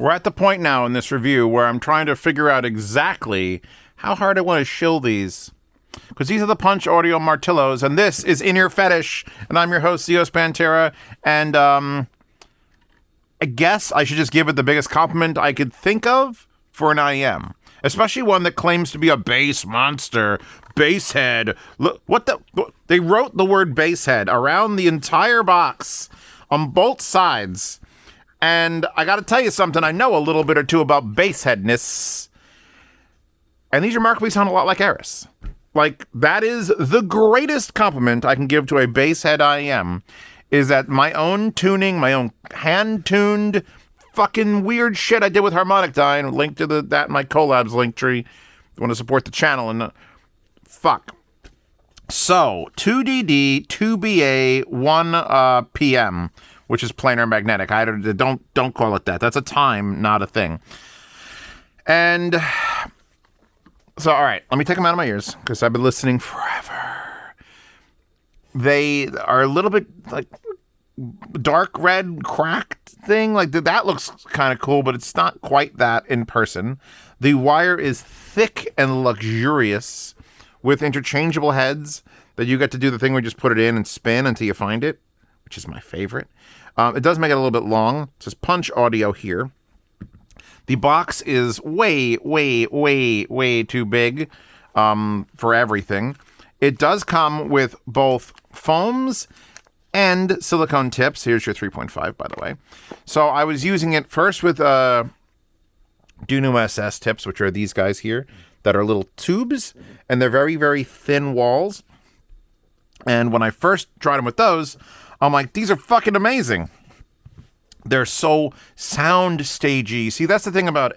We're at the point now in this review where I'm trying to figure out exactly how hard I want to shill these. Because these are the Punch Audio Martillos, and this is In Your Fetish, and I'm your host, Zeos Pantera, and I guess I should just give it the biggest compliment I could think of for an IEM. Especially one that claims to be a bass monster, bass head. Look, they wrote the word bass head around the entire box on both sides. And I gotta tell you something, I know a little bit or two about bass headness. And these remarkably sound a lot like Eris. Like, that is the greatest compliment I can give to a bass head IEM, is that my own tuning, my own hand-tuned fucking weird shit I did with harmonic dyne, link to that in my collabs link tree. If you want to support the channel, and fuck. So, 2DD, 2BA, 1 PM, which is planar magnetic. Don't call it that. That's a time, not a thing. And so, all right, let me take them out of my ears, because I've been listening forever. They are a little bit like dark red cracked thing. Like, that looks kind of cool, but it's not quite that in person. The wire is thick and luxurious with interchangeable heads that you get to do the thing where you just put it in and spin until you find it, which is my favorite. It does make it a little bit long. It says Punch Audio here. The box is way, way, way, way too big for everything. It does come with both foams and silicone tips. Here's your 3.5, by the way. So I was using it first with Duno SS tips, which are these guys here, that are little tubes, and they're very, very thin walls. And when I first tried them with those, I'm like, these are fucking amazing. They're so soundstagey. See, that's the thing about,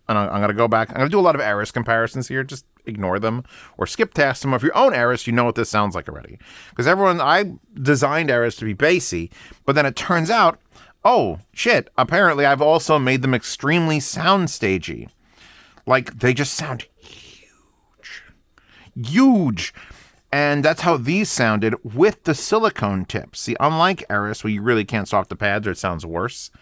and I'm going to go back. I'm going to do a lot of Eris comparisons here. Just ignore them or skip past them. If you own Eris, you know what this sounds like already. Because I designed Eris to be bassy, but then it turns out, oh, shit, apparently I've also made them extremely soundstagey. Like, they just sound huge. Huge. And that's how these sounded with the silicone tips. See, unlike Eris, where you really can't swap the pads or it sounds worse,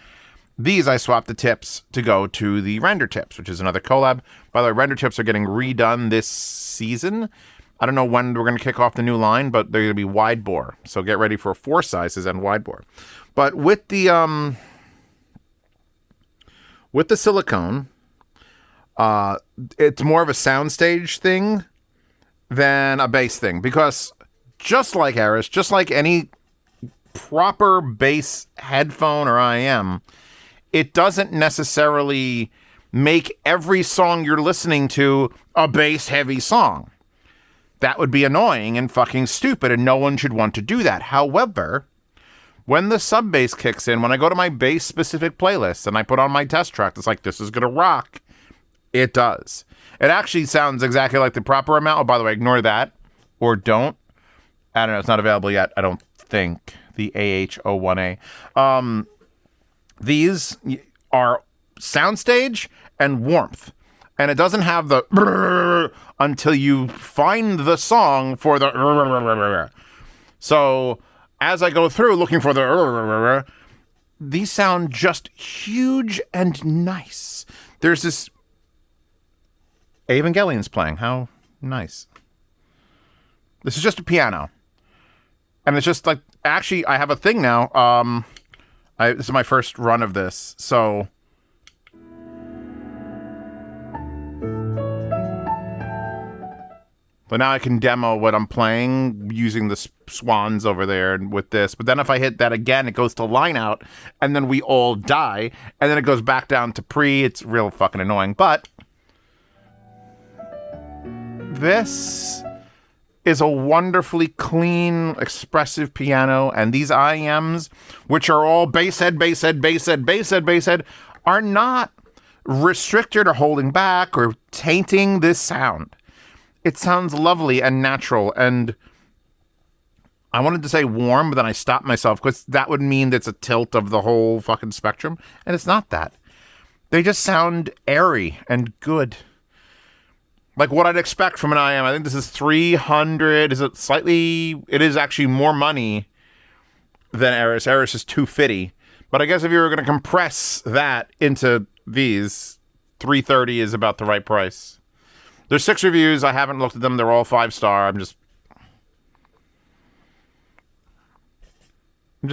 these I swapped the tips to go to the render tips, which is another collab. By the way, render tips are getting redone this season. I don't know when we're going to kick off the new line, but they're going to be wide bore. So get ready for 4 sizes and wide bore. But with the silicone, it's more of a soundstage thing than a bass thing, because just like Eris, just like any proper bass headphone or IEM, it doesn't necessarily make every song you're listening to a bass heavy song. That would be annoying and fucking stupid, and no one should want to do that. However, when the sub bass kicks in, when I go to my bass specific playlist and I put on my test track, it's like, this is gonna rock. It does. It actually sounds exactly like the proper amount. Oh, by the way, ignore that. Or don't. I don't know. It's not available yet, I don't think. The AH01A. These are soundstage and warmth. And it doesn't have the until you find the song for the. So, as I go through looking for the. These sound just huge and nice. There's this. Evangelion's playing. How nice. This is just a piano. And it's just like, actually, I have a thing now. This is my first run of this. So. But now I can demo what I'm playing using the swans over there and with this. But then if I hit that again, it goes to line out. And then we all die. And then it goes back down to pre. It's real fucking annoying. But this is a wonderfully clean, expressive piano, and these IEMs, which are all bass head, bass head, bass head, bass head, bass head, are not restricted or holding back or tainting this sound. It sounds lovely and natural, and I wanted to say warm, but then I stopped myself, because that would mean that's a tilt of the whole fucking spectrum, and it's not that. They just sound airy and good. Like what I'd expect from an IEM. I think this is 300. It is actually more money than Eris. Eris is 250. But I guess if you were going to compress that into these, $330 is about the right price. There's 6 reviews. I haven't looked at them. They're all 5-star. I'm just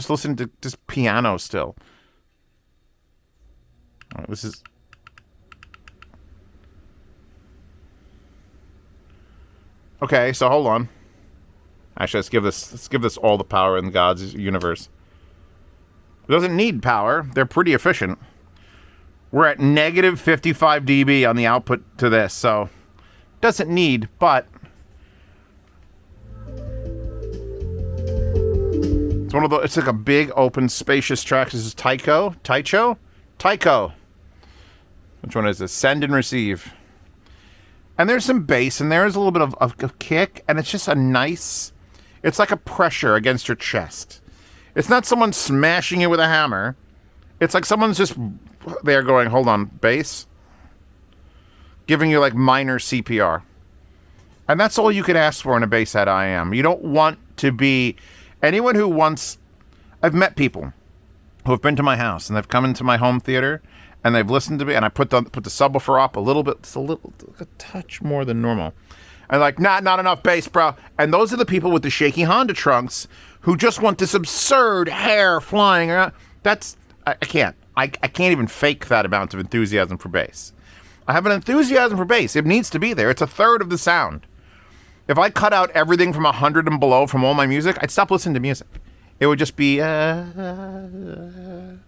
listening to just piano still. All right, this is... Okay, so hold on. Actually, let's give this all the power in God's universe. It doesn't need power. They're pretty efficient. We're at negative 55 dB on the output to this, so doesn't need, but it's one of the. It's like a big, open, spacious track. This is Tycho. Which one is this? Send and receive. And there's some bass, and there's a little bit of kick, and it's just a nice. It's like a pressure against your chest. It's not someone smashing you with a hammer. It's like someone's just there going, hold on, bass. Giving you like minor CPR. And that's all you could ask for in a bass head IEM. You don't want to be... Anyone who wants... I've met people who have been to my house and they've come into my home theater and they've listened to me and I put the subwoofer up a little bit, just a touch more than normal. And like, not enough bass, bro. And those are the people with the shaky Honda trunks who just want this absurd hair flying around. That's... I can't. I can't even fake that amount of enthusiasm for bass. I have an enthusiasm for bass. It needs to be there. It's a third of the sound. If I cut out everything from 100 and below from all my music, I'd stop listening to music. It would just be... right?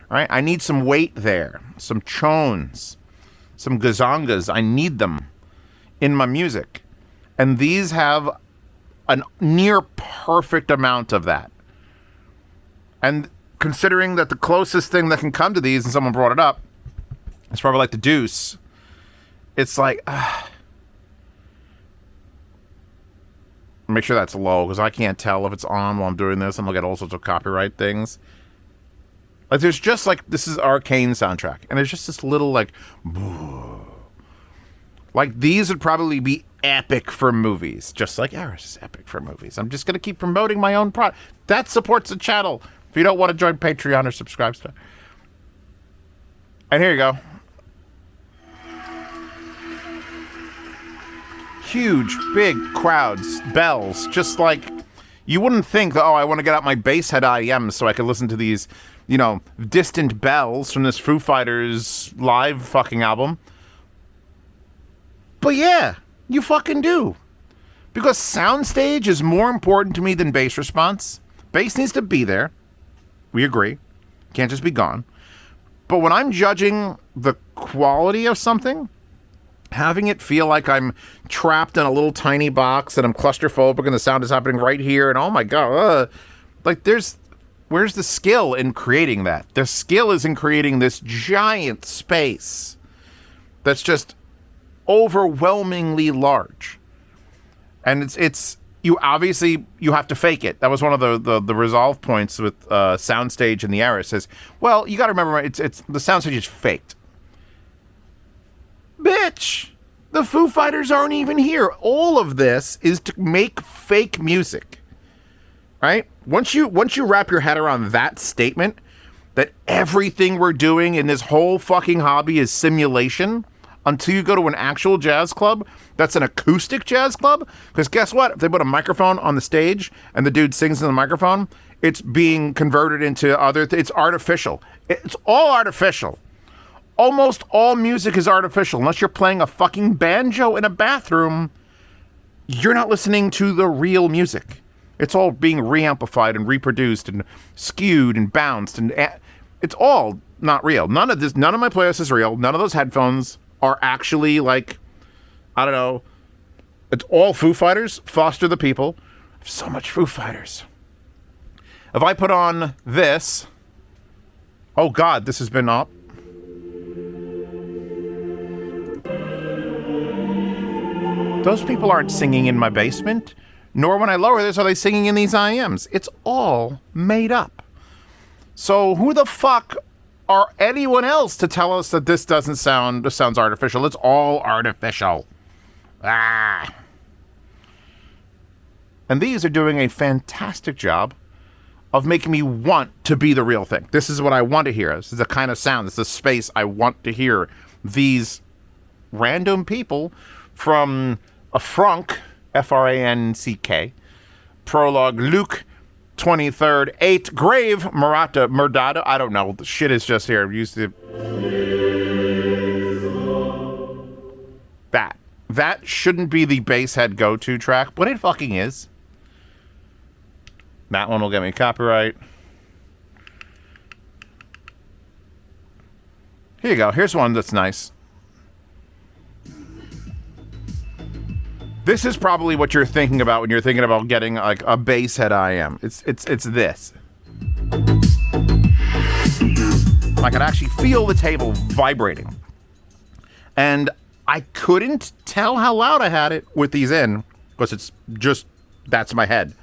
I need some weight there. Some chones. Some gazongas. I need them in my music. And these have a near perfect amount of that. And considering that the closest thing that can come to these, and someone brought it up, it's probably like the Deuce. It's like... make sure that's low, because I can't tell if it's on while I'm doing this, and I'll get all sorts of copyright things. Like, there's just, like, this is Arcane soundtrack, and there's just this little, like... Like, these would probably be epic for movies, just like ours is epic for movies. I'm just going to keep promoting my own product. That supports the channel. If you don't want to join Patreon or subscribe to... And here you go. Huge, big crowds, bells, just like... You wouldn't think, oh, I want to get out my bass head IEM so I can listen to these, you know, distant bells from this Foo Fighters live fucking album. But yeah, you fucking do. Because Soundstage is more important to me than bass response. Bass needs to be there. We agree. Can't just be gone. But when I'm judging the quality of something, having it feel like I'm trapped in a little tiny box and I'm claustrophobic and the sound is happening right here and oh my god, like where's the skill in creating that? The skill is in creating this giant space that's just overwhelmingly large. And it's you obviously you have to fake it. That was one of the resolve points with Soundstage and the Eris is, well, you got to remember it's the Soundstage is faked. Bitch, the Foo Fighters aren't even here. All of this is to make fake music, right? Once you wrap your head around that statement, that everything we're doing in this whole fucking hobby is simulation, until you go to an actual jazz club that's an acoustic jazz club, because guess what? If they put a microphone on the stage and the dude sings in the microphone, it's being converted into it's artificial. It's all artificial. Almost all music is artificial. Unless you're playing a fucking banjo in a bathroom, you're not listening to the real music. It's all being reamplified and reproduced and skewed and bounced, and it's all not real. None of my playlist is real. None of those headphones are actually like, I don't know. It's all Foo Fighters. Foster the people. So much Foo Fighters. If I put on this, oh God, this has been up. Those people aren't singing in my basement, nor when I lower this are they singing in these IEMs. It's all made up. So who the fuck are anyone else to tell us that this sounds artificial? It's all artificial. And these are doing a fantastic job of making me want to be the real thing. This is what I want to hear. This is the kind of sound. This is the space I want to hear. These random people from a Franck, Franck, Prologue, Luke, 23rd, 8th, Grave, Murdado. I don't know. The shit is just here. Used to... That shouldn't be the bass head go-to track, but it fucking is. That one will get me copyright. Here you go. Here's one that's nice. This is probably what you're thinking about when you're thinking about getting like a bass head IEM. It's this. I could actually feel the table vibrating. And I couldn't tell how loud I had it with these in, because it's just, that's my head.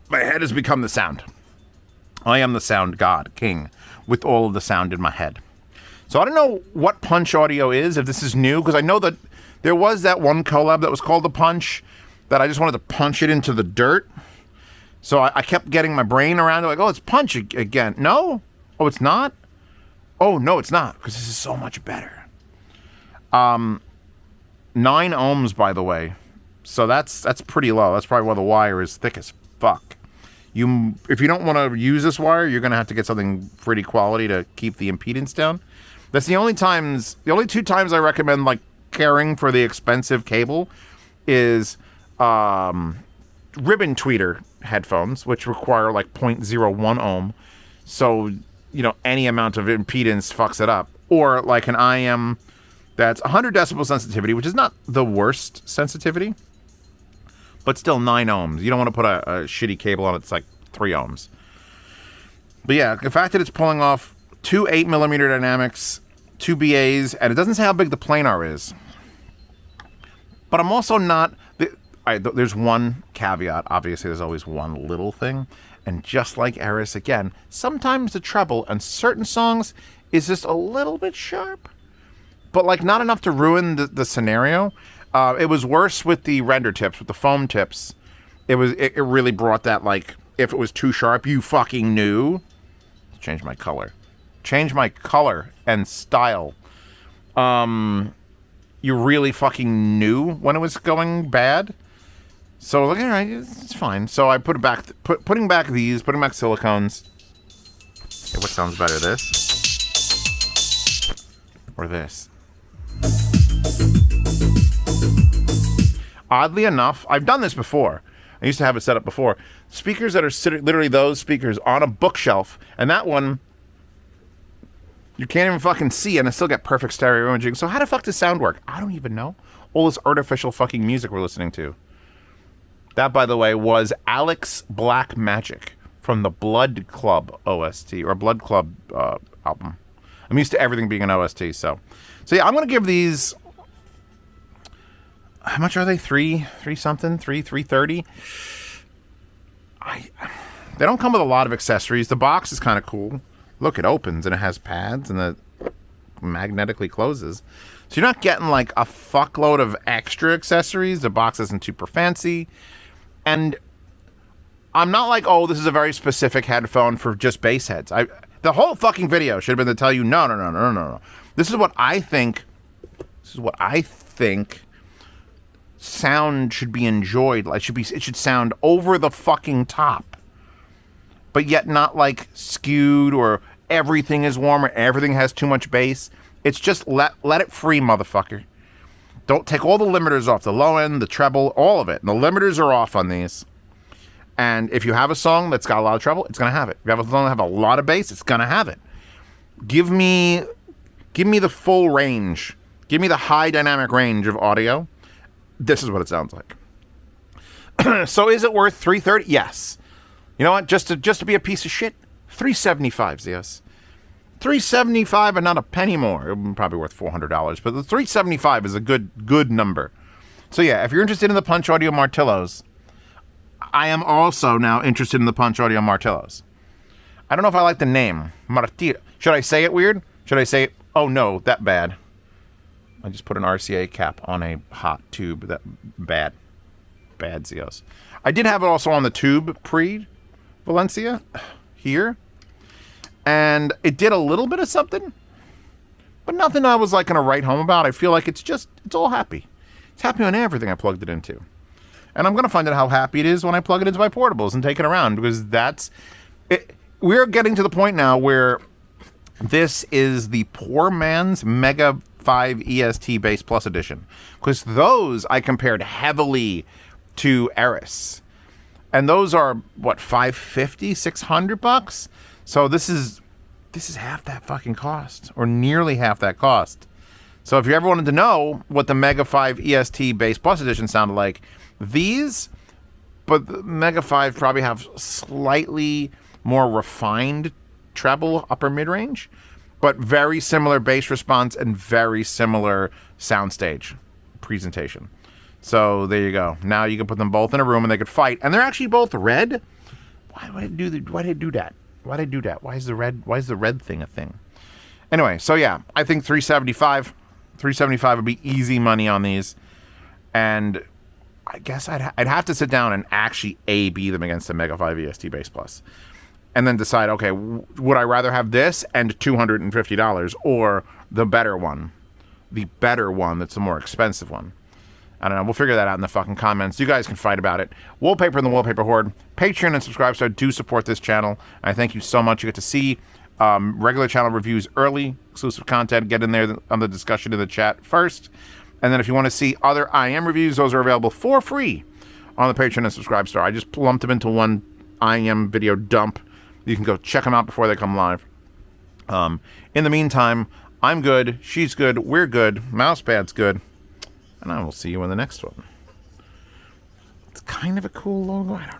My head has become the sound. I am the sound god, king, with all of the sound in my head. So I don't know what Punch Audio is, if this is new, because I know that there was that one collab that was called The Punch, that I just wanted to punch it into the dirt. So I kept getting my brain around it, like, oh, it's Punch again. No? Oh, it's not? Oh, no, it's not, because this is so much better. 9 ohms, by the way. So that's pretty low. That's probably why the wire is thick as fuck. If you don't want to use this wire, you're going to have to get something pretty quality to keep the impedance down. That's the only 2 times I recommend like caring for the expensive cable is ribbon tweeter headphones, which require like 0.01 ohm. So, any amount of impedance fucks it up. Or like an IEM that's 100 decibel sensitivity, which is not the worst sensitivity, but still 9 ohms. You don't want to put a shitty cable on it. It's like 3 ohms. But yeah, the fact that it's pulling off 2 8mm dynamics, 2 BAs, and it doesn't say how big the planar is. But I'm also not... there's one caveat. Obviously, there's always one little thing. And just like Eris, again, sometimes the treble on certain songs is just a little bit sharp. But like not enough to ruin the scenario. It was worse with the render tips, with the foam tips. It really brought that, like, if it was too sharp, you fucking knew. Change my color and style. You really fucking knew when it was going bad. So like, all right, it's fine. So I putting back silicones. Okay, what sounds better, this or this? Oddly enough, I've done this before. I used to have it set up before. Speakers that are sitting, literally those speakers on a bookshelf, and that one you can't even fucking see, and I still get perfect stereo imaging. So how the fuck does sound work? I don't even know. All this artificial fucking music we're listening to. That, by the way, was Alex Black Magic from the Blood Club OST, or Blood Club album. I'm used to everything being an OST, so yeah, I'm gonna give these. How much are they? 330? They don't come with a lot of accessories. The box is kind of cool. Look, it opens and it has pads and it magnetically closes. So you're not getting like a fuckload of extra accessories. The box isn't super fancy. And I'm not like, oh, this is a very specific headphone for just bass heads. The whole fucking video should have been to tell you, no. This is what I think sound should be enjoyed. Like it should sound over the fucking top, but yet not like skewed or everything is warm or everything has too much bass. It's just let it free, motherfucker. Don't take all the limiters off, the low end, the treble, all of it. And the limiters are off on these. And if you have a song that's got a lot of treble, it's gonna have it. If you have a song that have a lot of bass, it's gonna have it. Give me the full range. Give me the high dynamic range of audio. This is what it sounds like. So is it worth $330? Yes. You know what? Just to be a piece of shit, $375, yes. $375 and not a penny more. It would probably worth $400, but the $375 is a good number. So yeah, if you're interested in the Punch Audio Martillos, I am also now interested in the Punch Audio Martillos. I don't know if I like the name. Martillo. Should I say it weird? Should I say it? Oh no, that bad. I just put an RCA cap on a hot tube. That bad Zios. I did have it also on the tube pre-Valencia. here. And it did a little bit of something, but nothing I was like going to write home about. I feel like it's all happy. It's happy on everything I plugged it into. And I'm going to find out how happy it is when I plug it into my portables and take it around, because we're getting to the point now where this is the poor man's Mega 5 EST Bass Plus Edition. Because those I compared heavily to Eris. And those are, what, $550, $600? So this is half that fucking cost, or nearly half that cost. So if you ever wanted to know what the Mega 5 EST Bass Plus Edition sounded like, but the Mega 5 probably have slightly more refined treble upper mid-range, but very similar bass response and very similar soundstage presentation. So there you go. Now you can put them both in a room and they could fight, and they're actually both red. Why did it do that? Why did I do that? Why is the red thing a thing? Anyway, so yeah, I think $375 would be easy money on these, and I guess I'd have to sit down and actually A/B them against the Mega 5 EST Bass Plus, and then decide, okay, would I rather have this and $250 or the better one that's the more expensive one? I don't know. We'll figure that out in the fucking comments. You guys can fight about it. Wallpaper and the Wallpaper Horde. Patreon and subscribe so I do support this channel. I thank you so much. You get to see regular channel reviews early, exclusive content. Get in there on the discussion in the chat first. And then if you want to see other IEM reviews, those are available for free on the Patreon and subscribe store. I just lumped them into one IEM video dump. You can go check them out before they come live. In the meantime, I'm good. She's good. We're good. Mousepad's good. And I will see you in the next one. It's kind of a cool logo. I don't know.